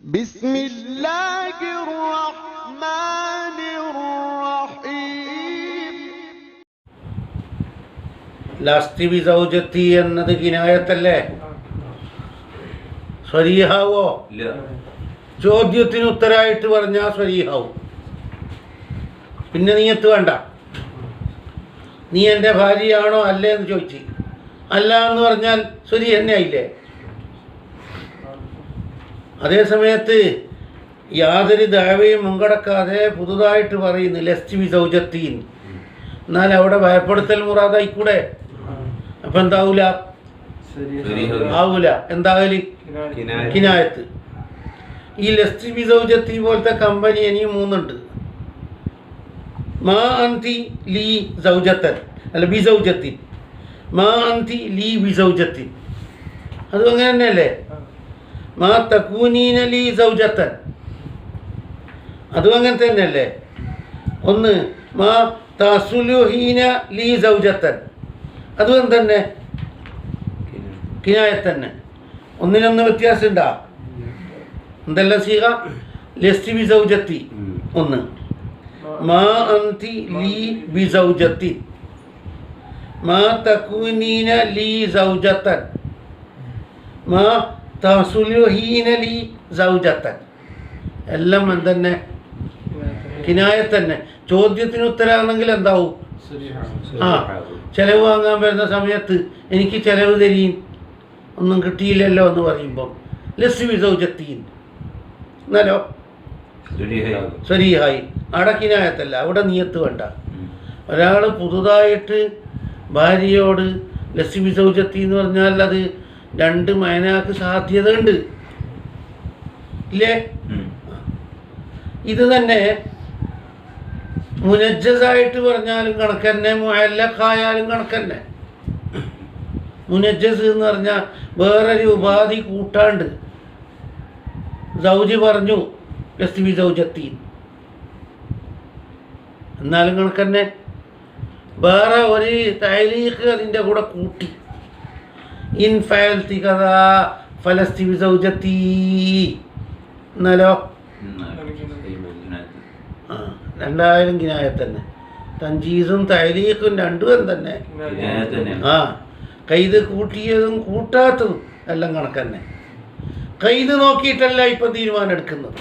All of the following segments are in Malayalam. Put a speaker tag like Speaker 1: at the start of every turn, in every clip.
Speaker 1: بسم الله الرحمن الرحيم.
Speaker 2: ലസ്തി ബിസൗജത്തി എന്നത് കിനായത്തല്ലേ? സ്വരീഹാവോ? ചോദ്യത്തിന് ഉത്തരമായിട്ട് പറഞ്ഞാൽ സ്വരീഹാവും. പിന്നെ നീയത്ത് വേണ്ട. നീ എൻ്റെ ഭാര്യയാണോ അല്ലേ എന്ന് ചോദിച്ച് അല്ല എന്ന് പറഞ്ഞാൽ സ്വരി തന്നെ ആയില്ലേ? അതേ സമയത്ത് യാതൊരു ദാവയും മുൻകടക്കാതെ പുതുതായിട്ട് പറയുന്നു ലസ്തി ബിസൗജത്തീൻ, എന്നാൽ അവിടെ ഭയപ്പെടുത്തൽ മുറാദായിക്കൂടെ? അപ്പം എന്താവൂല? ആവൂല. എന്താകല്? കിനായത്ത്. ഈ ലസ്തി ബിസൗജത്തി പോലത്തെ കമ്പനി ഇനിയും 3 ഉണ്ട്. മാ അന്തി ലീ സൗജത്തൻ, അല്ല ബിസൗജത്തിൻ. മാ അന്തി ലീ ബിസൗജത്തിൻ, അതും അങ്ങനെ തന്നെയല്ലേ? മാ തകൂനീന ലീ സൗജത്തൻ, അതും അങ്ങനെ തന്നെയല്ലേ? ഒന്ന് മാ തസുലുഹീന ലീ സൗജത്തൻ, അതും തന്നെ കിനായത്തന്നെ. ഒന്നിനൊന്ന് വ്യത്യാസം ഉണ്ടാ? എന്തെല്ലാം സീഗ? ലസ്തി ബിസൗജത്തി ഒന്ന്, മാ അന്തി ലീ ബിസൗജത്തിൻ, മാ തകൂനീന ലീ സൗജത്തൻ, മാ തസുലുഹീന ലീ സൗജത്തൻ, എല്ലാം എന്തെന്നെ? കിനായത്തന്നെ. ചോദ്യത്തിന് ഉത്തരമാണെങ്കിൽ എന്താവും? ആ, ചിലവ് വാങ്ങാൻ വരുന്ന സമയത്ത് എനിക്ക് ചിലവ് തരീൻ, ഒന്നും കിട്ടിയില്ലല്ലോ എന്ന് പറയുമ്പം ലസ്തി ബിസൗജത്തീൻ എന്നാലോ സ്വരീഹായി. അവിടെ കിനായത്തല്ല, അവിടെ നിയത്ത് വേണ്ട. ഒരാൾ പുതുതായിട്ട് ഭാര്യയോട് ലസ്തി ബിസൗജത്തി എന്ന് പറഞ്ഞാൽ അത് 2 മൈനാക്ക് സാധ്യത ഉണ്ട് ഇല്ലേ? ഇത് തന്നെ മുനജ്ജസായിട്ട് പറഞ്ഞാലും കണക്കന്നെ, മുഅല്ലഖായാലും കണക്കന്നെ. മുനജ്ജസ് എന്ന് പറഞ്ഞാൽ വേറൊരു ഉപാധി കൂട്ടാണ്ട് സൗജി പറഞ്ഞു ലസ്തി ബിസൗജത്തി, എന്നാലും കണക്കന്നെ. വേറെ ഒരു തഅലീഖ് അതിൻ്റെ കൂടെ കൂട്ടി, ഇൻ ഫഅൽതി കദാ ഫലസ്തി ബിസൗജത്തി, എന്നാലോ രണ്ടായാലും കിനായത്തന്നെ. തൻജീസും തഅലീഖും രണ്ടും തന്നെ. ആ, കൈത് കൂട്ടിയതും കൂട്ടാത്തതും എല്ലാം കണക്കന്നെ. കൈത് നോക്കിയിട്ടല്ല ഇപ്പം തീരുമാനം എടുക്കുന്നത്.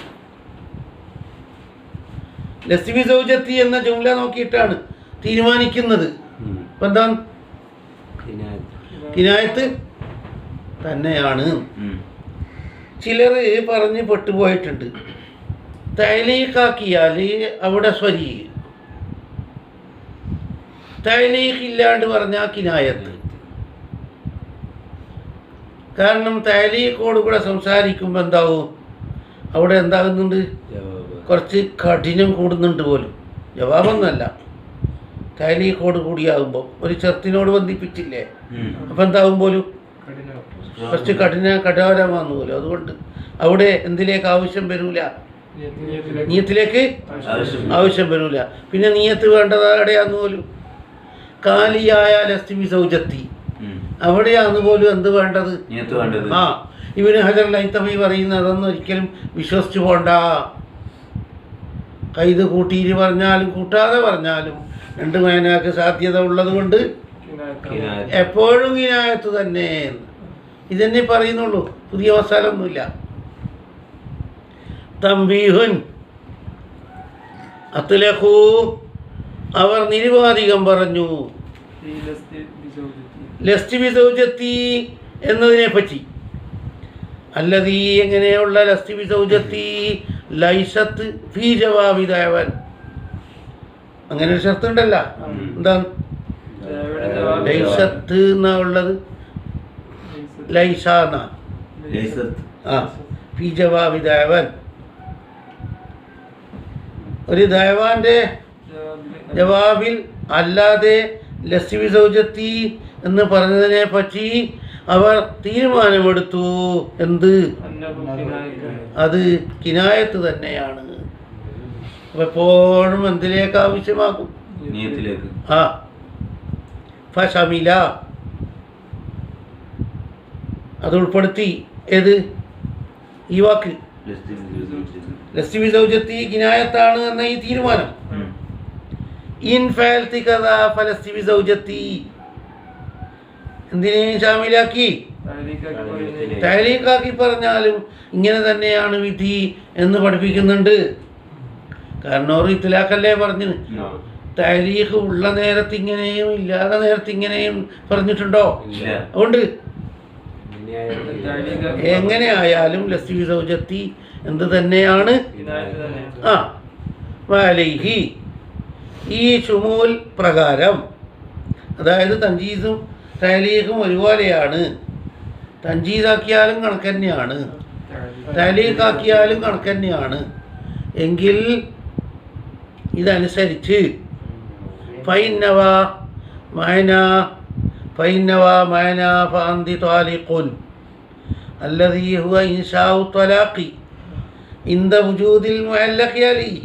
Speaker 2: ലസ്തി ബിസൗജത്തി എന്ന ജുംല നോക്കിയിട്ടാണ് തീരുമാനിക്കുന്നത്. ഇപ്പം എന്താ? കിനായത്ത് തന്നെയാണ്. ചിലർ പറഞ്ഞ് പെട്ടുപോയിട്ടുണ്ട്, തഅലീഖാക്കിയാൽ അവിടെ സ്വരീ, തഅലീഖ് ഇല്ലാണ്ട് പറഞ്ഞാൽ കിനായത്ത്. കാരണം തഅലീഖോട് കൂടെ സംസാരിക്കുമ്പോൾ എന്താവും? അവിടെ എന്താകുന്നുണ്ട്? കുറച്ച് കഠിനം കൂടുന്നുണ്ട് പോലും. ജവാബൊന്നുമല്ല, തഅലീഖോട് കൂടിയാകുമ്പോൾ ഒരു ചെറുത്തിനോട് ബന്ധിപ്പിച്ചില്ലേ, അപ്പം എന്താവും പോലും? കുറച്ച് കഠോരമാകുന്നു പോലും. അതുകൊണ്ട് അവിടെ എന്തിലേക്ക് ആവശ്യം വരൂല? നിയത്തിലേക്ക് ആവശ്യം വരൂല. പിന്നെ നിയത്ത് വേണ്ടത് എവിടെയാന്ന് പോലും? കാലിയായ ലസ്തി ബിസൗജത്തി, അവിടെയാന്ന് പോലും എന്ത് വേണ്ടത്? ആ, ഇബ്നു ഹജർ ലൈതമി പറയുന്നത് അതൊന്നും ഒരിക്കലും വിശ്വസിച്ചു പോണ്ട. കൈത് കൂട്ടിയിട്ട് പറഞ്ഞാലും കൂട്ടാതെ പറഞ്ഞാലും 2 മൈനാക്ക് സാധ്യത ഉള്ളത് കൊണ്ട് എപ്പോഴും കിനായത്ത് തന്നെ. ഇതന്നെ പറയുന്നുള്ളൂ, പുതിയ മസാലൊന്നുമില്ല. തംബീഹുൻ അത്ലഖൂ, അവർ നിരുപാധികം പറഞ്ഞു ലസ്തി ബിസൗജത്തി എന്നതിനെ പറ്റി. അല്ലദീ, എങ്ങനെയുള്ള ലസ്തി ബിസൗജത്തി ലൈസത്ത് ഫീ ജവാബി ദഅവൻ, അങ്ങനെ ഒരു ഷർത്ത് ഉണ്ടല്ല. എന്താണ് ലൈസത്ത് എന്നാ ഉള്ളത്? ലൈസാന. ആ, ഫീ ജവാബി ദഅവൻ, ഒരു ദഅവാന്റെ ജവാബിൽ അല്ലാതെ ലസ്തി ബിസൗജത്തി എന്ന് പറഞ്ഞതിനെ പറ്റി അവർ തീരുമാനമെടുത്തു. എന്ത്? അത് കിനായത്ത് തന്നെയാണ്. അപ്പോൾ എപ്പോഴും എന്തിലേക്ക് ആവശ്യമാകും? ആ, ഫശമില, അത് ഉൾപ്പെടുത്തി. ഏത്? ഈ വാക്ക് ലസ്തി ബിസൗജത്തി കിനായത്താണ് എന്ന ഈ തീരുമാനം. ഇൻ ഫഅൽതി കദാ ഫലസ്തി ബിസൗജത്തി എന്തിനേയും ഷാമിലാക്കി തഅലീഖാക്കി പറഞ്ഞാലും ഇങ്ങനെ തന്നെയാണ് വിധി എന്ന് പഠിപ്പിക്കുന്നുണ്ട്. കാരണം ഒരു ഇത്ലാഖല്ലേ പറഞ്ഞു. തഅലീഖ് ഉള്ള നേരത്ത് ഇങ്ങനെയും ഇല്ലാതെ നേരത്ത് ഇങ്ങനെയും പറഞ്ഞിട്ടുണ്ടോ? അതുകൊണ്ട് എങ്ങനെ ആയാലും ലസ്തി ബിസൗജത്തി എന്ത് തന്നെയാണ്. വഅലൈഹി ഈ ശുമൂൽ പ്രകാരം, അതായത് തൻജീസും തഅലീഖും ഒരുപോലെയാണ്. തൻജീസാക്കിയാലും കണക്ക് തന്നെയാണ്, തഅലീഖാക്കിയാലും കണക്ക് തന്നെയാണ് എങ്കിൽ ഇതനുസരിച്ച് ഫഇന്നവ മഅന ഫഅന്തി ത്വാലിഖുൻ الذي هو إنشاء الطلاق عند وجود المعلق عليه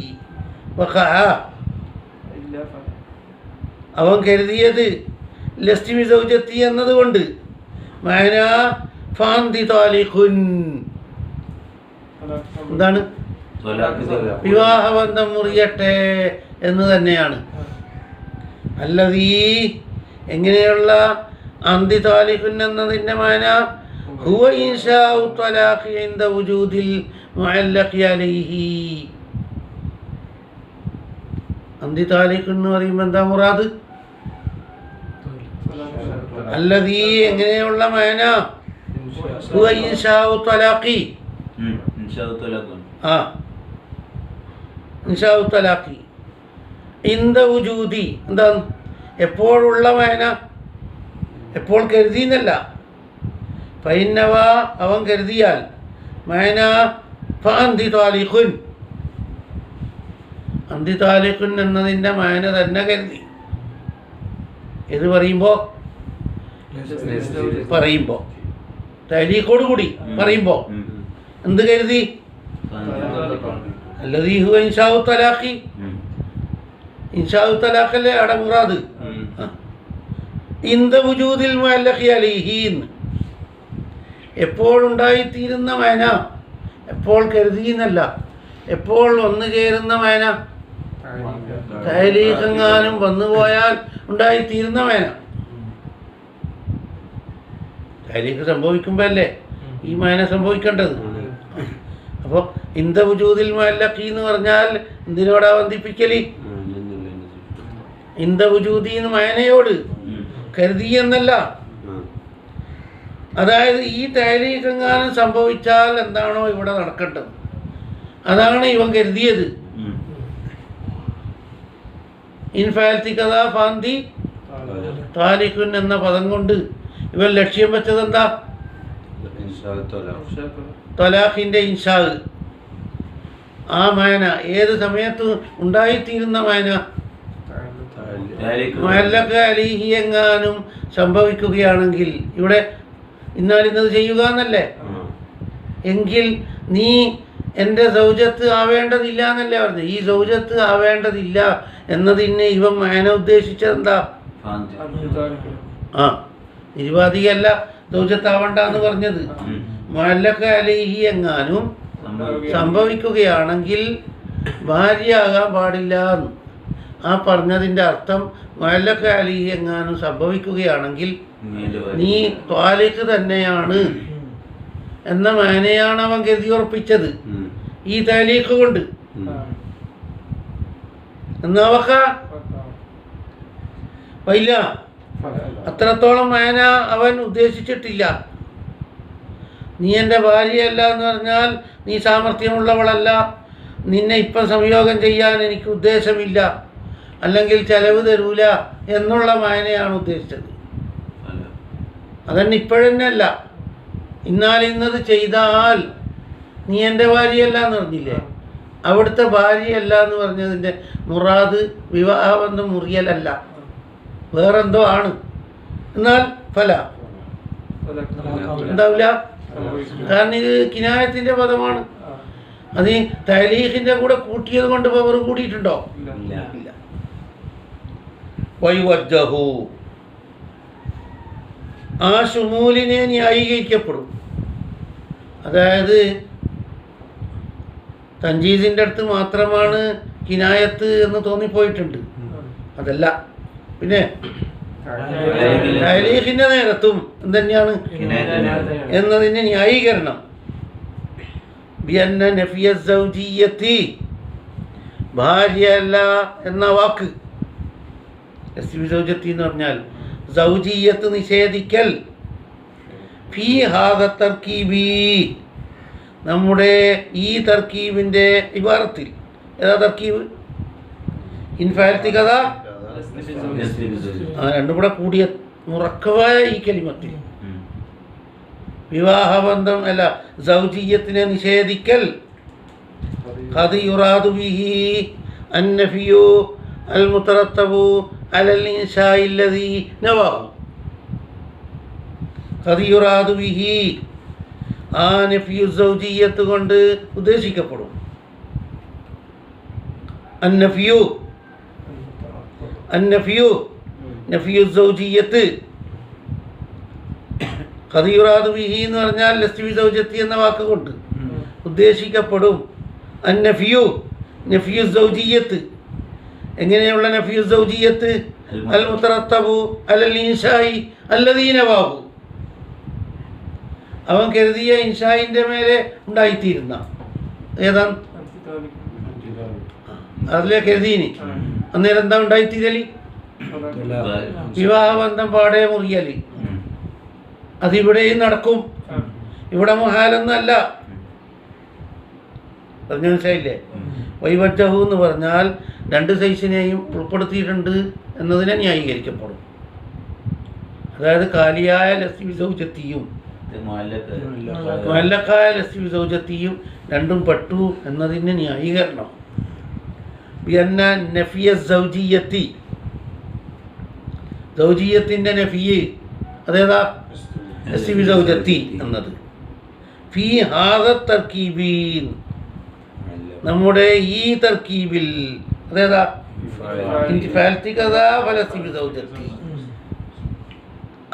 Speaker 2: وقع. അവൻ കരുതിയത് ലസ്തി ബിസൗജത്തി എന്നതുകൊണ്ട് മഅന ഫഅന്തി ത്വാലിഖുൻ എന്താണ് വിവാഹബന്ധം മുറിയട്ടെ എന്ന് തന്നെയാണ്. അല്ലതീ എങ്ങനെയുള്ള അന്തി ത്വാലിഖുൻ എന്നതിൻ്റെ മഅന ഹുവ ഇൻശാഉ ത്വലാഖി ഇൻദ വുജൂദിൽ മുഅല്ലഖി അലൈഹി. അന്തി ത്വാലിഖ് എന്ന് പറയുമ്പോൾ എന്താ മുറാദ്? അല്ലതീ എങ്ങനെയുള്ള മഅന ഹുവ ഇൻശാഉ ത്വലാഖി ഇൻശാഉ ത്വലാഖി ഇൻദ വുജൂദി എന്താണ്? എപ്പോഴുള്ള മഅന, എപ്പോൾ കരുതി എന്നല്ല. ഫഇന്നവ അവൻ കരുതിയാൽ മഅന ഫഅന്തി ത്വാലിഖുൻ അന്തി ത്വാലിഖുൻ എന്നതിൻ്റെ മഅന തന്നെ കരുതി. ഇത് പറയുമ്പോൾ തഅലീഖോട് കൂടി പറയുമ്പോൾ എന്ത് കരുതി? അല്ലദീ ഹുവ ഇൻശാഉ ത്വലാഖി ഇൻശാഉ ത്വലാഖല്ലേ അവിടെ മുറാദ്. ഇൻദ വുജൂദിൽ മുഅല്ലഖി അലൈഹി എപ്പോഴുണ്ടായിത്തീരുന്ന മഅന, എപ്പോൾ കരുതി എന്നല്ല, എപ്പോൾ വന്നു ചേരുന്ന മഅന. തഅലീഖെങ്ങാനും വന്നുപോയാൽ ഉണ്ടായിത്തീരുന്ന മഅന. തഅലീഖ് സംഭവിക്കുമ്പോൾ അല്ലേ ഈ മഅന സംഭവിക്കേണ്ടത്. അപ്പോൾ ഇന്ദ വുജൂദിൽ മുഅല്ലഖി എന്ന് പറഞ്ഞാൽ എന്തിനോടാ ബന്ധിപ്പിക്കല്? ഇന്ദ വുജൂദി എന്ന് മഅനയോട്, കരുതി എന്നല്ല. അതായത് ഈ തഅലീഖെങ്ങാനും സംഭവിച്ചാൽ എന്താണോ ഇവിടെ നടക്കേണ്ടത് അതാണ് ഇവൻ കരുതിയത്. ഇൻ ഫഅൽതി കദാ ഫഅന്തി ത്വാലിഖുൻ എന്ന പദം കൊണ്ട് ഇവൻ ലക്ഷ്യം വെച്ചത് എന്താ? ത്വലാഖിൻ്റെ ഇൻഷാ. ആ മഅന ഏത് സമയത്ത് ഉണ്ടായിത്തീരുന്ന മഅന? മുഅല്ലഖ് അലൈഹി എങ്ങാനും സംഭവിക്കുകയാണെങ്കിൽ, ഇവിടെ ഇന്നാലിന്നത് ചെയ്യുക എന്നല്ലേ, എങ്കിൽ നീ എൻ്റെ സൗജത്ത് ആവേണ്ടതില്ല എന്നല്ലേ പറഞ്ഞു. ഈ സൗജത്ത് ആവേണ്ടതില്ല എന്നതിന് ഇവൻ മഅന ഉദ്ദേശിച്ചതെന്താ? നിരുപാധികല്ല സൗജത്താവണ്ട എന്ന് പറഞ്ഞത്. മുഅല്ലഖ് അലൈഹി എങ്ങാനും സംഭവിക്കുകയാണെങ്കിൽ ഭാര്യയാകാൻ പാടില്ല എന്ന്. ആ പറഞ്ഞതിൻ്റെ അർത്ഥം മുഅല്ലഖ് അലൈഹി എങ്ങാനും സംഭവിക്കുകയാണെങ്കിൽ നീ ത്വാലിഖ് തന്നെയാണ് എന്ന മഅനയാണ് അവൻ കരുതി ഉറപ്പിച്ചത് ഈ തഅലീഖ് കൊണ്ട്. എന്നവക്ക വൈല അത്രത്തോളം മഅന അവൻ ഉദ്ദേശിച്ചിട്ടില്ല. നീ എൻ്റെ ഭാര്യയല്ല എന്ന് പറഞ്ഞാൽ നീ സാമർഥ്യമുള്ളവളല്ല, നിന്നെ ഇപ്പം സംയോഗം ചെയ്യാൻ എനിക്ക് ഉദ്ദേശമില്ല, അല്ലെങ്കിൽ ചെലവ് തരൂല എന്നുള്ള മഅനയാണ് ഉദ്ദേശിച്ചത്. അതന്നെ ഇപ്പോഴെന്നല്ല, ഇന്നത് ചെയ്താൽ നീ എൻ്റെ ഭാര്യയല്ല എന്ന് പറഞ്ഞില്ലേ? അവിടുത്തെ ഭാര്യയല്ല എന്ന് പറഞ്ഞതിൻ്റെ മുറാദ് വിവാഹബന്ധം മുറിയലല്ല, വേറെന്തോ ആണ്. എന്നാൽ ഫല ഉണ്ടാവില്ല, കാരണം ഇത് കിനായത്തിൻ്റെ പദമാണ്. അത് ഈ തഅലീഖിൻ്റെ കൂടെ കൂട്ടിയത് കൊണ്ട് പവർ കൂടിയിട്ടുണ്ടോ? ഇല്ല. വയുവജ്ജഹു ആ ശുമൂലിനെ ന്യായീകരിക്കപ്പെടും. അതായത് തൻജീസിൻ്റെ അടുത്ത് മാത്രമാണ് കിനായത്ത് എന്ന് തോന്നിപ്പോയിട്ടുണ്ട്. അതല്ല. പിന്നെ തഅലീഖിൻ്റെ നേരത്തും എന്തുതന്നെയാണ് എന്നതിന് ന്യായീകരണം ബിഅന്ന നഫിയ സൗജിയത്തി, ഭാര്യയല്ല എന്ന വാക്ക്, സൗജത്തി എന്ന് പറഞ്ഞാൽ സൗജിയത്ത് നിഷേധിക്കൽ, ഫീ ഹാദ തർക്കീബി, നമ്മുടെ ഈ തർക്കീബിൻ്റെ ഇബാറത്തിൽ. ഏതാ തർക്കീബ്? ഇൻഫാൽത്തി കഥ. രണ്ടും കൂടെ കൂടിയ മുറക്കവായ ഈ കലിമത്തിൽ വിവാഹബന്ധം അല്ല സൗജിയത്തിനെ നിഷേധിക്കൽ. ഖദ് യുറാദു ബിഹി അന്നഫിയു അൽ മുതറത്തബു അലൽ ഇൻശാഇ അല്ലദീ നവാഹു. ഖദ് യുറാദു ബിഹി, ആ നഫിയു സൗജിയത്ത് കൊണ്ട് ഉദ്ദേശിക്കപ്പെടും. അന്നഫിയു നഫിയു സൗജിയത്ത്. ഖദ് യുറാദു ബിഹി എന്ന് പറഞ്ഞാൽ ലസ്വി സൗജത്തി എന്ന വാക്കുകൊണ്ട് ഉദ്ദേശിക്കപ്പെടും നഫിയു സൗജിയത്ത്. എങ്ങനെയുള്ള നഫിയു സൗജിയത്ത്? അൽ മുതറത്തബു അലൽ ഇൻശാഇ അല്ലദീ നവാഹു, അവൻ കരുതിയ ഇൻഷായിൻ്റെ മേലെ ഉണ്ടായിത്തീരുന്ന. ഏതാണ്? അതിലെ കരുതീനി. അന്നേരം എന്താ ഉണ്ടായിത്തീരല്? വിവാഹബന്ധം പാടെ മുറിയല്. അതിവിടെയും നടക്കും. ഇവിടെ മുഹാലൊന്നല്ല. പറഞ്ഞ മനസ്സിലായില്ലേ? വൈവജഹു എന്ന് പറഞ്ഞാൽ രണ്ട് സൈസിനെയും ഉൾപ്പെടുത്തിയിട്ടുണ്ട് എന്നതിനെ ന്യായീകരിക്കപ്പെടും. അതായത് കാലിയായ ലസ്വി സൗജത്തിയും മുഅല്ലഖായ ലസ്വി സൗജത്തിയും രണ്ടും പെട്ടു എന്നതിന് ന്യായീകരണം ബിഅന്ന നഫിയ സൗജിയത്തി, സൗജിയത്തിൻ്റെ നഫിയ് അതേതാ? ലസ്വി സൗജത്തി എന്നത്. ഫീ ഹാദ തർക്കീബീൻ, നമ്മുടെ ഈ തർക്കീബിൽ. അതേതാ? ഇൻഫാൽത്തി കഥാ ഫലസ്വി സൗജത്തി.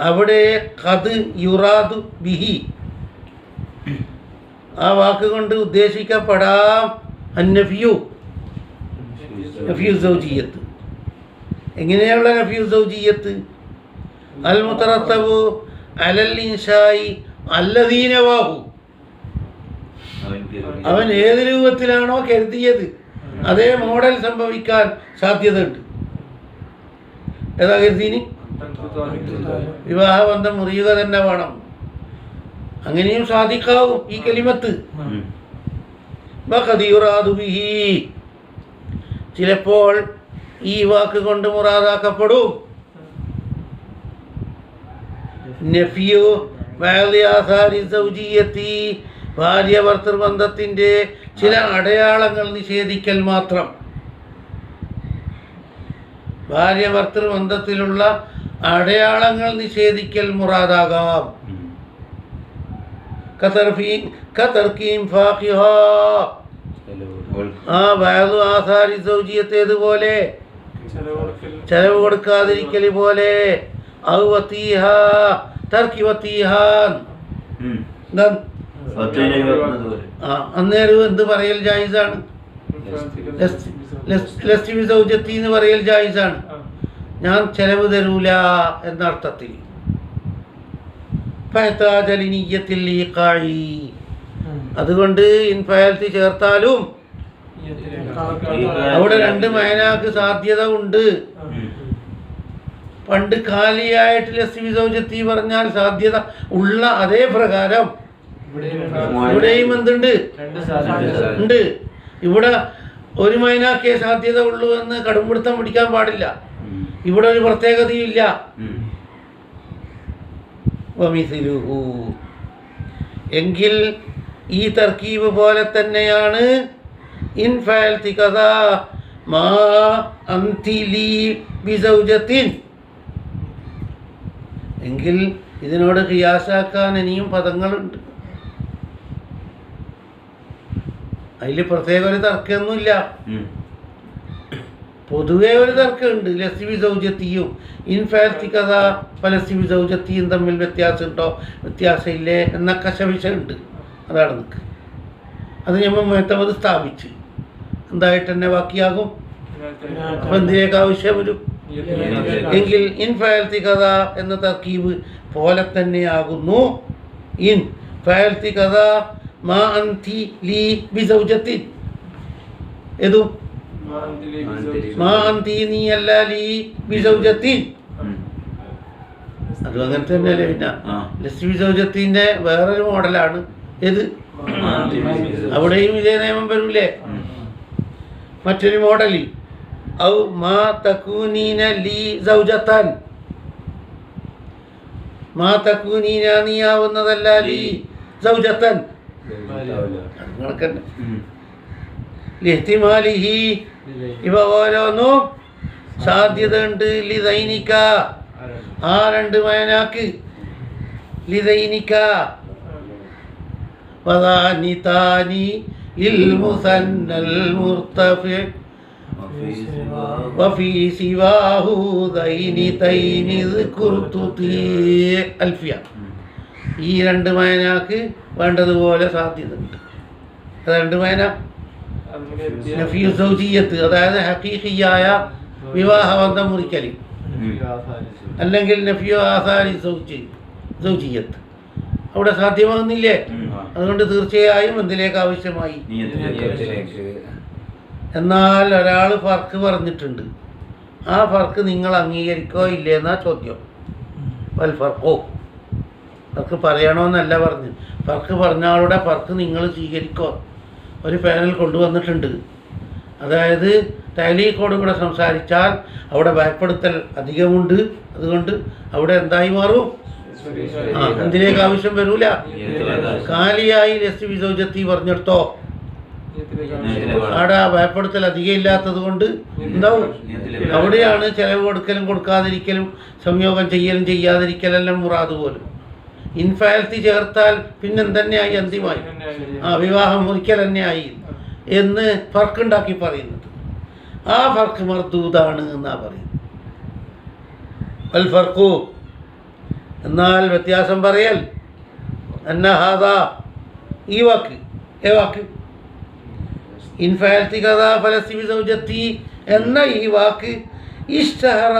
Speaker 2: അവിടെ ഖദ് യുറാദു ബിഹി, ആ വാക്ക് കൊണ്ട് ഉദ്ദേശിക്കപ്പെടാം അന്നഫിയു, നഫിയു സൗജിയത്ത്. എങ്ങനെയുള്ള നഫിയു സൗജിയത്ത്? അൽ മുതറത്തബു അലൽ ഇൻശാഇ അല്ലദീ നവാഹു, അവൻ ഏത് രൂപത്തിലാണോ കരുതിയത് അതേ മോഡൽ സംഭവിക്കാൻ സാധ്യതയുണ്ട്. ഏതാ കരുതീനി? വിവാഹബന്ധം മുറിയുക തന്നെ വേണം. അങ്ങനെയും സാധിക്കാവും ഈ കലിമത്ത്. ഖദ് യുറാദു ബിഹി, ചിലപ്പോൾ ഈ വാക്ക് കൊണ്ട് മുറാദാക്കപ്പെടും നഫിയു ബഅദി ആസാരി സൗജിയത്തി, ഭാര്യ ഭർത്തൃബന്ധത്തിൻ്റെ ചില അടയാളങ്ങൾ നിഷേധിക്കൽ മാത്രം. ഭാര്യ ഭർത്തൃബന്ധത്തിലുള്ള അടയാളങ്ങൾ നിഷേധിക്കൽ മുറാദാകാം. കതർക്കീം ഫാഖിഹ, ആ ബഅദു ആസാരി സൗജിയത്തേതുപോലെ ചെലവ് കൊടുക്കാതിരിക്കൽ പോലെ. ഔ വതീഹ തർക്കി വതീഹാൻ, അന്നേരം എന്ത് പറയൽ ജായിസാണ്? ലസ്വി സൗജത്തി എന്ന് പറയൽ ജായിസാണ്. ഞാൻ ചെലവ് തരൂല എന്ന അർത്ഥത്തിൽ. അതുകൊണ്ട് ഇൻഫാൽത്തി ചേർത്താലും അവിടെ രണ്ട് മൈനാക്ക് സാധ്യത ഉണ്ട്. പണ്ട് കാലിയായിട്ട് ലസ്വി സൗജത്തി പറഞ്ഞാൽ സാധ്യത ഉള്ള അതേ പ്രകാരം ഇവിടെയും എന്തുണ്ട്? ഉണ്ട്. ഇവിടെ ഒരു മൈനാക്കേ സാധ്യത ഉള്ളൂ എന്ന് കടുംപിടുത്തം പിടിക്കാൻ പാടില്ല. ഇവിടെ ഒരു പ്രത്യേകതയില്ല. എങ്കിൽ ഈ തർക്കീബ് പോലെ തന്നെയാണ് ഇൻഫാൽത്തി കഥാ മാ അൻതി ലീ ബിസൗജത്തിൻ. എങ്കിൽ ഇതിനോട് ഖിയാസാക്കാൻ ഇനിയും പദങ്ങളുണ്ട്. അതിൽ പ്രത്യേക ഒരു തർക്കമൊന്നുമില്ല. പൊതുവേ ഒരു തർക്കമുണ്ട്. ലസ്വി സൗജത്തിയും ഇൻഫാൽത്തി കഥ ഫലസ്വി സൗജത്തിയും തമ്മിൽ വ്യത്യാസമുണ്ടോ വ്യത്യാസമില്ലേ എന്നൊക്കെ വിഷയമുണ്ട്. അതാണ് നിൽക്ക്. അത് നമ്മൾ മുഹത്തമത് സ്ഥാപിച്ച് എന്തായിട്ട് തന്നെ ബാക്കിയാകും. അപ്പം എന്തിനേക്ക് ആവശ്യം വരും എങ്കിൽ ഇൻ ഫഅൽതി കഥ എന്ന തർക്കീബ് പോലെ തന്നെയാകുന്നു. ഇൻ ഫഅൽതി കഥ മാ അൻതി ലീ ബിസൗജത്തിൻ, ഏതും മാ അൻതി നീ അല്ല ലീ ബിസൗജത്തിൻ, അതും അങ്ങനെ തന്നെയല്ലേ. പിന്നെ ലസ്ബി ബിസൗജത്തിന്റെ വേറൊരു മോഡലാണ് ഏത്, അവിടെയും ഇതേ നിയമം വരൂലേ. മറ്റൊരു മോഡലിൽ ഔ മാ തകൂനീന ലീ സൗജത്താൻ, മാ തകൂനീന നീയാവുന്നതല്ല ലീ സൗജത്തൻ, കണക്കന്നെ. ലിഹ്തിമാലിഹി ഇവ ഓരോന്നും സാധ്യത ഉണ്ട്. ലിദൈനിക ആ രണ്ട് മയനാക്ക്, ലിദൈനിക വദാനി താനി ലിൽ മുസന്നൽ മുർതഫി വഫീ സിവാഹു ദൈനി തൈനി ദുർതു തീ അൽഫിയ. ഈ രണ്ട് മയനാക്ക് വേണ്ടതുപോലെ സാധ്യത ഉണ്ട്. അത് രണ്ട് മയന നഫിയു സൗജിയത്ത്, അതായത് ഹഖീഖിയായ വിവാഹബന്ധം മുറിക്കൽ, അല്ലെങ്കിൽ നഫിയു ആസാരി സൗജിയത്ത് അവിടെ സാധ്യമാകുന്നില്ലേ. അതുകൊണ്ട് തീർച്ചയായും എന്തിലേക്ക് ആവശ്യമായി. എന്നാൽ ഒരാൾ ഫർക്ക് പറഞ്ഞിട്ടുണ്ട്, ആ ഫർക്ക് നിങ്ങൾ അംഗീകരിക്കോ ഇല്ലേ എന്നാ ചോദ്യം. വൽ ഫർക്കോ, ഫർക്ക് പറയണമെന്നല്ല പറഞ്ഞു, ഫർക്ക് പറഞ്ഞ ആളുടെ ഫർക്ക് നിങ്ങൾ സ്വീകരിക്കോ. ഒരു പാനൽ കൊണ്ടുവന്നിട്ടുണ്ട്, അതായത് തഅലീഖോട് കൂടെ സംസാരിച്ചാൽ അവിടെ ഭയപ്പെടുത്തൽ അധികമുണ്ട്, അതുകൊണ്ട് അവിടെ എന്തായി മാറും, എന്തിലേക്ക് ആവശ്യം വരൂല. കാലിയായി ലസ്ബി സൗജത്തി പറഞ്ഞെടുത്തോ, അവിടെ ഭയപ്പെടുത്തൽ അധികം ഇല്ലാത്തത് കൊണ്ട് എന്താവും, അവിടെയാണ് ചെലവ് കൊടുക്കലും കൊടുക്കാതിരിക്കലും സംയോഗം ചെയ്യലും ചെയ്യാതിരിക്കലെല്ലാം മുറാദ് പോലും. ഇൻഫാൽത്തി ചേർത്താൽ പിന്നെന്തന്നെയായി, അന്തിമായി വിവാഹം മുറിക്കൽ തന്നെയായി എന്ന് ഫർക്കുണ്ടാക്കി പറയുന്നത്. ആ ഫർക്ക് മർദൂദാണ് എന്നാ പറയുന്നത്. വൽ ഫർഖു എന്നാൽ വ്യത്യാസം പറയൽ, അന്ന ഹാദാ ഈ വാക്ക്, ഏ വാക്ക് ഇൻഫാൽത്തി കഥ ഫലസ്ബി സൗജത്തി എന്ന ഈ വാക്ക് ഇഷ്തഹറ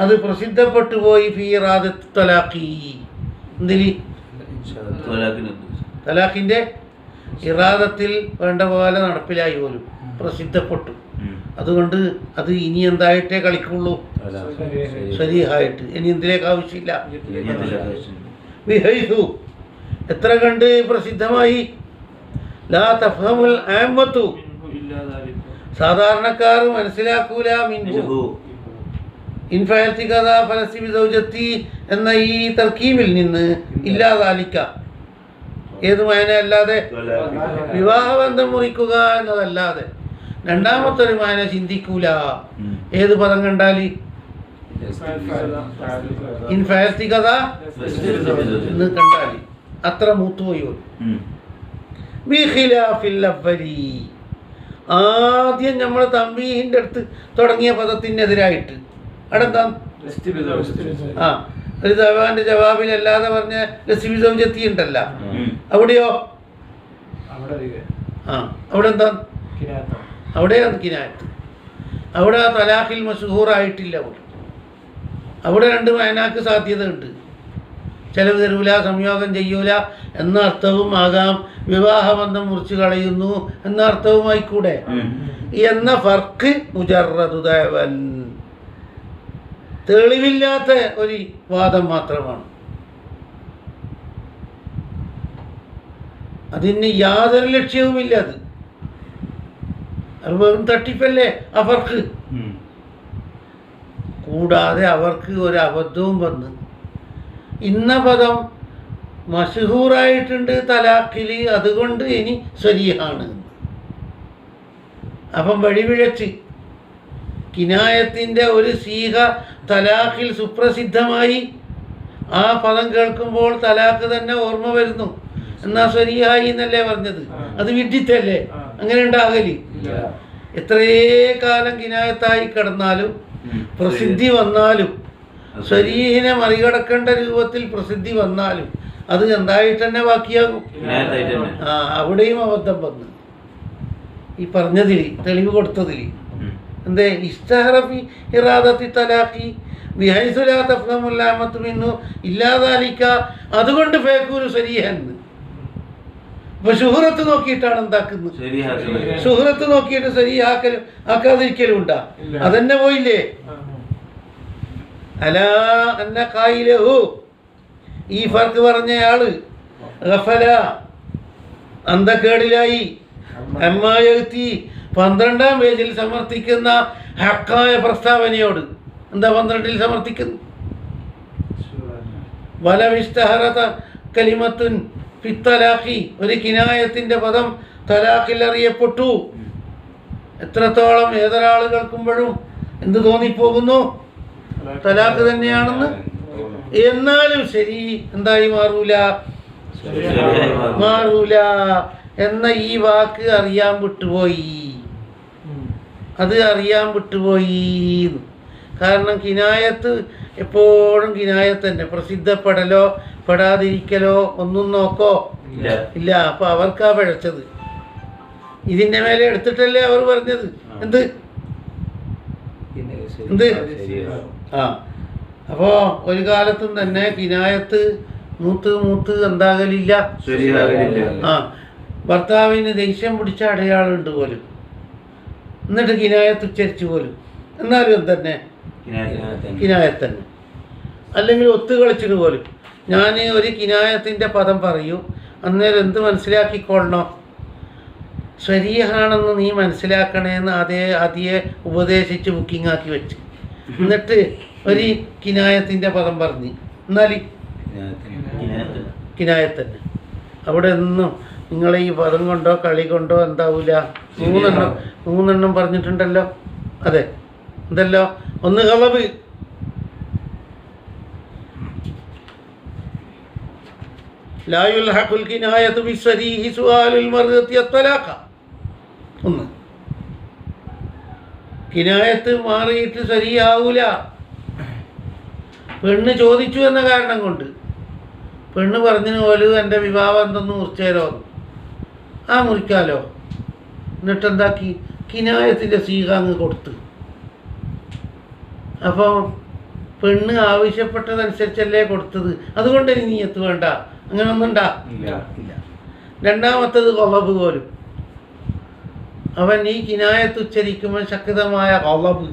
Speaker 2: അത് പ്രസിദ്ധപ്പെട്ടു പോയി ഫീ ഇറാദത്ത് തലാഖി, എന്തിന് തലാഖിൻ്റെ ഇറാദത്തിൽ വേണ്ട പോലെ നടപ്പിലായി പോലും പ്രസിദ്ധപ്പെട്ടു. അതുകൊണ്ട് അത് ഇനി എന്തായിട്ടേ കളിക്കുള്ളൂ, ശരീഹായിട്ട്. ഇനി എന്തിലേക്ക് ആവശ്യമില്ല. വിഹൈസു എത്ര കണ്ട് പ്രസിദ്ധമായി, ലാ തഫഹമുൽ ആമത്തു സാധാരണക്കാർ മനസ്സിലാക്കൂല, മിൻഹു ഇൻഫഅൽതി കഥ ഫലസ്ബി സൗജത്തി എന്ന ഈ തർക്കീബിൽ നിന്ന് ഇല്ലാതാലിക്ക, ഏത് മയന അല്ലാതെ, വിവാഹബന്ധം മുറിക്കുക എന്നതല്ലാതെ രണ്ടാമത്തെ ഒരു മയന ചിന്തിക്കൂല. ഏത് പദം കണ്ടാൽ ഇൻഫഅൽതി കഥ എന്ന് കണ്ടാൽ അത്ര മൂത്തുപോയോ. ബിഖിലാഫിൽ അവ്വലി ആദ്യം നമ്മൾ തമ്പീഹിൻ്റെ അടുത്ത് തുടങ്ങിയ പദത്തിനെതിരായിട്ട് അടെന്താ ഒരു ദവാന്റെ ജവാബിൽ അല്ലാതെ പറഞ്ഞ ലസ്ബി സൗജത്തി ഉണ്ടല്ല, അവിടെയോ അവിടെ എന്താ, അവിടെയാണ് കിനായത്ത്. അവിടെ തലാഖിൽ മഷ്ഹൂറായിട്ടില്ല. അവിടെ രണ്ട് മയനാക്ക് സാധ്യത ഉണ്ട്. ചെലവ് തരൂല, സംയോഗം ചെയ്യൂല എന്ന അർത്ഥവും ആകാം, വിവാഹബന്ധം മുറിച്ച് കളയുന്നു എന്ന അർത്ഥവുമായിക്കൂടെ. എന്ന ഫർക്ക് മുജറദു ദഅവൻ തെളിവില്ലാത്ത ഒരു വാദം മാത്രമാണ്. അതിന് യാതൊരു ലക്ഷ്യവുമില്ല. അത് വെറും തട്ടിപ്പല്ലേ ആ ഫർക്ക്. കൂടാതെ അവർക്ക് ഒരു അബദ്ധവും വന്ന് ഇന്ന പദം മഷ്ഹൂറായിട്ടുണ്ട് തലാഖിൽ, അതുകൊണ്ട് ഇനി സ്വരീഹാണ്. അപ്പം വഴിപിഴച്ച് കിനായത്തിൻ്റെ ഒരു സീഹ തലാഖിൽ സുപ്രസിദ്ധമായി, ആ പദം കേൾക്കുമ്പോൾ തലാഖ് തന്നെ ഓർമ്മ വരുന്നു, എന്നാ സ്വരീഹായി എന്നല്ലേ പറഞ്ഞത്. അത് വിഡിത്തല്ലേ, അങ്ങനെ ഉണ്ടാകല്. എത്രേ കാലം കിനായത്തായി കിടന്നാലും പ്രസിദ്ധി വന്നാലും, സ്വരീഹിനെ മറികടക്കേണ്ട രൂപത്തിൽ പ്രസിദ്ധി വന്നാലും അത് എന്തായിട്ട് തന്നെ ബാക്കിയാകും. അവിടെയും അബദ്ധം വന്ന് ഈ പറഞ്ഞതിൽ തെളിവ് കൊടുത്തതിൽ എന്തേ ഇസ്തഹറഫി ഇറാദത്തി തലാഖി ബിഹൈസു ലാ തഫ്ഹമു ലാമത്തു മിന്നു ഇല്ലാദാലിക, അതുകൊണ്ട് ഫയകൂനു സരീഹൻ. അപ്പൊ ശുഹറത്ത് നോക്കിയിട്ടാണ് എന്താക്കുന്നത്, ശുഹറത്ത് നോക്കിയിട്ട് സരീഹാക്കലും ആക്കാതിരിക്കലും ഉണ്ടാ, അതന്നെ പോയില്ലേ. അലാ അന്ന ഖായിലഹു, ഈ ഫർക്ക് പറഞ്ഞയാള് ഗഫല അന്തക്കേടിലായി, അമ്മായത്തി 12-ാം പേജിൽ സമർത്ഥിക്കുന്ന ഹക്കായ പ്രസ്താവനയോട്. എന്താ 12-ൽ സമർത്ഥിക്കുന്നു? വലവിസ്തഹറത കലിമത്തുൻ ഫിത്തലാഖി, ഒരു കിനായത്തിന്റെ പദം തലാഖിൽ അറിയപ്പെട്ടു. എത്രത്തോളം ഏതൊരാൾ കേൾക്കുമ്പോഴും എന്ത് തോന്നിപ്പോകുന്നു? തലാഖ് തന്നെയാണെന്ന്. എന്നാലും ശരി എന്തായി മാറൂല എന്ന ഈ വാക്ക് അറിയാൻ വിട്ടുപോയി, അത് അറിയാൻ വിട്ടുപോയി. കാരണം കിനായത്ത് എപ്പോഴും കിനായത്ത് തന്നെ, പ്രസിദ്ധപ്പെടലോ പെടാതിരിക്കലോ ഒന്നും നോക്കോ ഇല്ല. അപ്പൊ അവർക്കാ പിഴച്ചത്. ഇതിന്റെ മേലെ എടുത്തിട്ടല്ലേ അവർ പറഞ്ഞത് എന്ത് എന്ത് ആ. അപ്പോ ഒരു കാലത്തും തന്നെ കിനായത്ത് മൂത്ത് എന്താകലില്ല. ആ, ഭർത്താവിന് ദേഷ്യം പിടിച്ച അടയാളുണ്ട് പോലും, എന്നിട്ട് കിനായത്ത് ഉച്ചരിച്ചു പോലും, എന്നാലും എന്തെന്നെ കിനായത്തന്നെ. അല്ലെങ്കിൽ ഒത്തു കളിച്ചിട്ട് പോലും ഞാൻ ഒരു കിനായത്തിൻ്റെ പദം പറയൂ, അന്നേരം എന്ത് മനസ്സിലാക്കിക്കൊള്ളണോ? ശരീഹാണെന്ന് നീ മനസ്സിലാക്കണേന്ന് അതിയെ ഉപദേശിച്ച് ബുക്കിംഗ് ആക്കി വെച്ച്, എന്നിട്ട് ഒരു കിനായത്തിൻ്റെ പദം പറഞ്ഞ്, എന്നാൽ കിനായത്തന്നെ. അവിടെ ഒന്നും നിങ്ങളെ ഈ പദം കൊണ്ടോ കളി കൊണ്ടോ എന്താവൂല. മൂന്നെണ്ണം പറഞ്ഞിട്ടുണ്ടല്ലോ. അതെ, എന്തല്ലോ? ഒന്ന് കളവ്, ലാ യുൽഹഖുൽ കിനായതു ബിസ്സരീഹി സുആലുൽ മർഅത്തി അത്വലാഖ. ഒന്ന്, കിനായത്ത് മാറിയിട്ട് ശരിയാവൂല. പെണ്ണ് ചോദിച്ചു എന്ന കാരണം കൊണ്ട്, പെണ്ണ് പറഞ്ഞതിന് പോലും എൻ്റെ വിവാഹം എന്തൊന്ന് മുറിച്ചേരോ, ആ മുറിക്കാലോ. എന്നിട്ടെന്താക്കി? കിനായത്തിൻ്റെ സീക അങ്ങ് കൊടുത്ത്. അപ്പോൾ പെണ്ണ് ആവശ്യപ്പെട്ടതനുസരിച്ചല്ലേ കൊടുത്തത്, അതുകൊണ്ട് ഇനി നീയത്ത് വേണ്ട, അങ്ങനെ ഒന്നുണ്ടാ ഇല്ല. രണ്ടാമത്തത് കൊളബ് പോലും. അവൻ ഈ കിനായത്ത് ഉച്ചരിക്കുമ്പോൾ ശക്തമായ കൊളബ്,